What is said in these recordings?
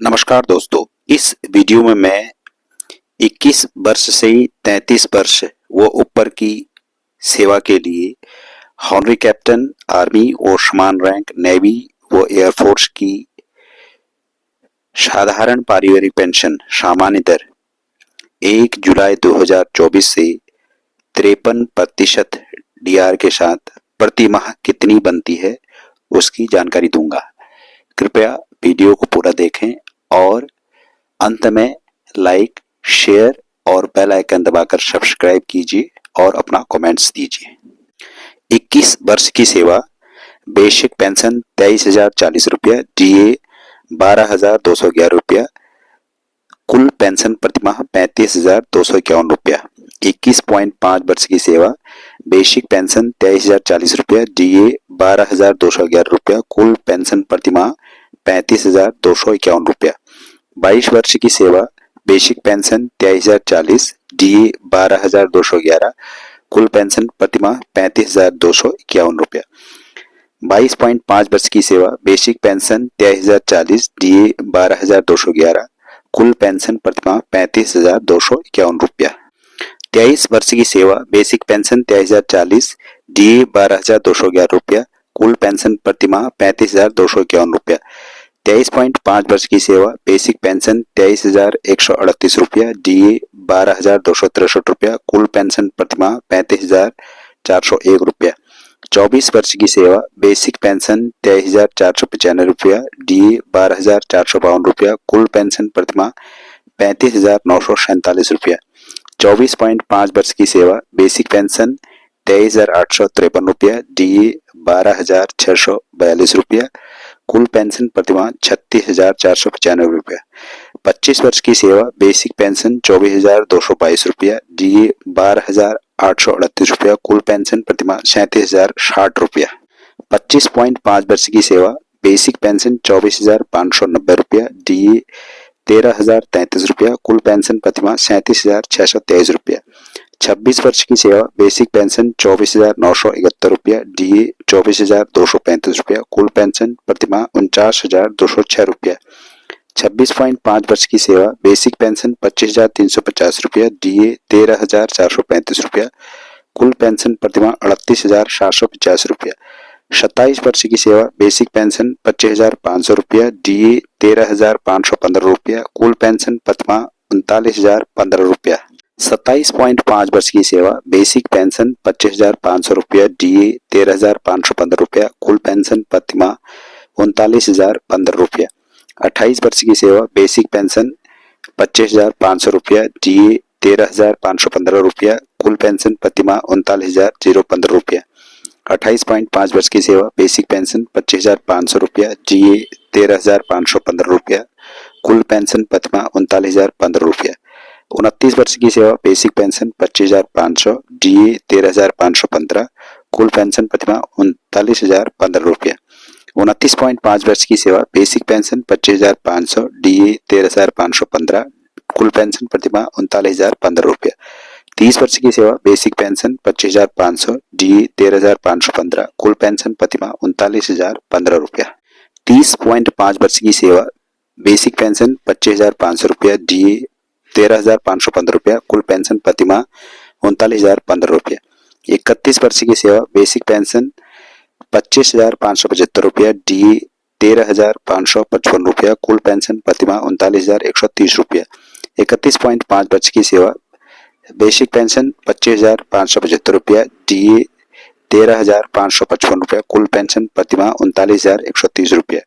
नमस्कार दोस्तों, इस वीडियो में मैं 21 वर्ष से 33 वर्ष व ऊपर की सेवा के लिए हॉनरी कैप्टन आर्मी और समान रैंक नेवी व एयरफोर्स की साधारण पारिवारिक पेंशन सामान्य दर 1 जुलाई 2024 से 53% डीआर के साथ प्रति माह कितनी बनती है उसकी जानकारी दूंगा। कृपया वीडियो को पूरा देखें और अंत में लाइक, शेयर और बेल आइकन दबाकर सब्सक्राइब कीजिए और अपना कमेंट्स दीजिए। 21 वर्ष की सेवा, बेसिक पेंशन 23,040 रुपया, डीए 12,211 रुपया, कुल पेंशन प्रतिमाह 35,251 रुपया। 21.5 वर्ष की सेवा, बेसिक पेंशन 23,040 रुपया, डीए 12,211 रुपया, कुल पेंशन प्रतिमाह 35,251 रुपया। 22 वर्ष की सेवा, बेसिक पेंशन 23,040, डीए 12,211, कुल पेंशन प्रतिमाह 35,251 रुपया। 22.5 वर्ष की सेवा, बेसिक पेंशन 23,040, डीए 12,211, कुल पेंशन प्रतिमाह 35,251 रुपया। 23 वर्ष की सेवा, बेसिक पेंशन 23,040, डीए 12,211 रुपया, कुल पेंशन प्रतिमाह 35,251 रुपया। 23.5 वर्ष की सेवा, बेसिक पेंशन 23,138 रुपया, डीए 12,263 रुपया, कुल पेंशन प्रतिमाह 35,401 रुपया। 24 वर्ष की सेवा, बेसिक पेंशन 23,495 रुपया, डीए 12,452 रुपया, कुल पेंशन प्रतिमाह 35,947 रुपया। 24.5 वर्ष की सेवा, बेसिक पेंशन 23,853 रुपया, डीए 12,642 रुपया, कुल पेंशन प्रतिमाह 36,495 रुपया। 25 वर्ष की सेवा, बेसिक पेंशन 24,222 रुपया, डीए 12,838 रुपया, कुल पेंशन प्रतिमाह 37,060 रुपया। 25.5 वर्ष की सेवा, बेसिक पेंशन 24,590 रुपया, डीए 13,033 रुपया, कुल पेंशन प्रतिमाह 37,623 रुपया। 26 वर्ष की सेवा, बेसिक पेंशन 24,971 रुपया, डीए 24,235 रुपया, कुल पेंशन प्रतिमाह 49,206 रुपया। 26.5 वर्ष की सेवा, बेसिक पेंशन 25,350 रुपया, डीए 13,435 रुपया, कुल पेंशन प्रतिमाह 38,750 रुपया। 27 वर्ष की सेवा, बेसिक पेंशन 25,500 रुपया, डीए 13,515 रुपया, कुल पेंशन प्रतिमाह 39,015 रुपया। 27.5 वर्ष की सेवा, बेसिक पेंशन 25,500 रुपया, डीए 13,515 रुपया, कुल पेंशन प्रतिमाह 39,015 रुपया। 28 वर्ष की सेवा, बेसिक पेंशन 25,500 रुपया, डीए 13,515 रुपया, कुल पेंशन प्रतिमाह 39,015 रुपया। 28.5 वर्ष की सेवा, बेसिक पेंशन 25,500 रुपया, डीए 13,515 रुपया, कुल पेंशन प्रतिमाह 39,015 रुपया। 29 वर्ष की सेवा, बेसिक पेंशन 25,500, डीए 13,515, कुल पेंशन प्रतिमाह 39,015 रुपया। 29.5 वर्ष की सेवा, बेसिक पेंशन 25,500, डीए 13,515, कुल पेंशन प्रतिमाह 39,015 रुपया। 30 वर्ष की सेवा, बेसिक पेंशन 25,500, डीए 13,515, कुल पेंशन प्रतिमाह 39,015 रुपया। 30.5 वर्ष की सेवा, बेसिक पेंशन 25,500 रुपया, डीए 13,515 रुपया, कुल पेंशन प्रतिमाह 39,015 रुपया। 31 वर्ष की सेवा, बेसिक पेंशन 25,575 रुपया, डीए 13,555 रुपया, कुल पेंशन प्रतिमाह 39,130 रुपया। 31.5 वर्ष की सेवा, बेसिक पेंशन 25,575 रुपया, डीए 13,555 रुपया, कुल पेंशन प्रतिमाह 39,130 रुपया।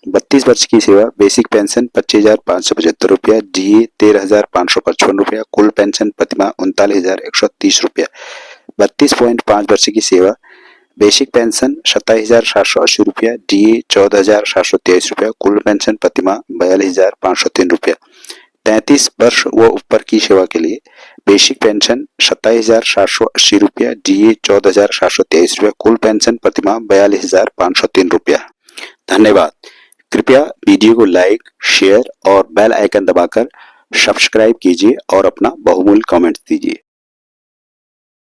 32 वर्ष की सेवा, बेसिक पेंशन 25,575 रुपया, डीए 13,555 रुपया, कुल पेंशन प्रतिमाह 39,130 रुपया। 32.5 वर्ष की सेवा, बेसिक पेंशन 27,780 रुपया, डीए 14,723 रुपया, कुल पेंशन प्रतिमाह 42,503 रुपया। 33 वर्ष व ऊपर की सेवा के लिए बेसिक पेंशन 27,780 रुपया, डीए 14,723 रुपया, कुल पेंशन प्रतिमाह 42,503 रुपया। धन्यवाद। कृपया वीडियो को लाइक, शेयर और बेल आइकन दबाकर सब्सक्राइब कीजिए और अपना बहुमूल्य कमेंट दीजिए।